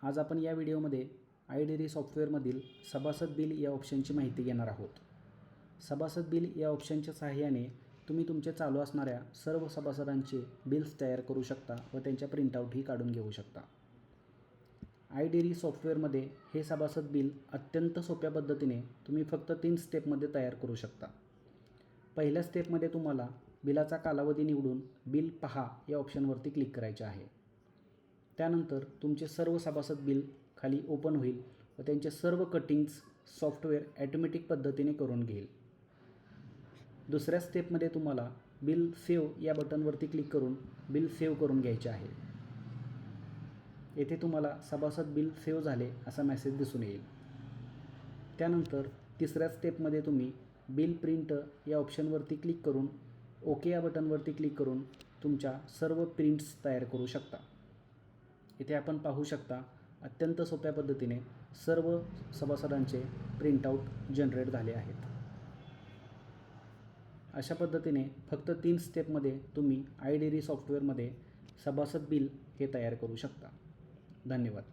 आज आपण या व्हिडिओमध्ये iDairy सॉफ्टवेअरमधील सभासद बिल या ऑप्शनची माहिती घेणार आहोत। सभासद बिल या ऑप्शनच्या सहाय्याने तुम्ही तुमच्या चालू असणाऱ्या सर्व सभासदांचे बिल्स तयार करू शकता व त्यांच्या प्रिंटआउटही काढून घेऊ शकता। iDairy सॉफ्टवेअरमध्ये हे सभासद बिल अत्यंत सोप्या पद्धतीने तुम्ही फक्त 3 स्टेपमध्ये तयार करू शकता। पहिल्या स्टेपमध्ये तुम्हाला बिलाचा कालावधी निवडून बिल पहा या ऑप्शनवरती क्लिक करायचे आहे। त्यानंतर तुमचे सर्व सभासद बिल खाली ओपन होईल व त्यांचे सर्व कटिंग्स सॉफ्टवेअर ऑटोमॅटिक पद्धतीने करून घेईल। दुसऱ्या स्टेपमध्ये तुम्हाला बिल सेव्ह या बटनवरती क्लिक करून बिल सेव्ह करून घ्यायचे आहे। येथे तुम्हाला सभासद बिल सेव्ह झाले असा मेसेज दिसून येईल। त्यानंतर तिसऱ्या स्टेपमध्ये तुम्ही बिल प्रिंट या ऑप्शनवरती क्लिक करून ओके या बटनवरती क्लिक करून तुमच्या सर्व प्रिंट्स तयार करू शकता। इथे आपण पाहू शकता अत्यंत सोप्या पद्धतीने सर्व सभासदांचे प्रिंटआउट जनरेट झाले आहेत। अशा पद्धतीने फक्त 3 स्टेपमध्ये तुम्ही iDairy सॉफ्टवेअरमध्ये सभासद बिल हे तयार करू शकता। धन्यवाद।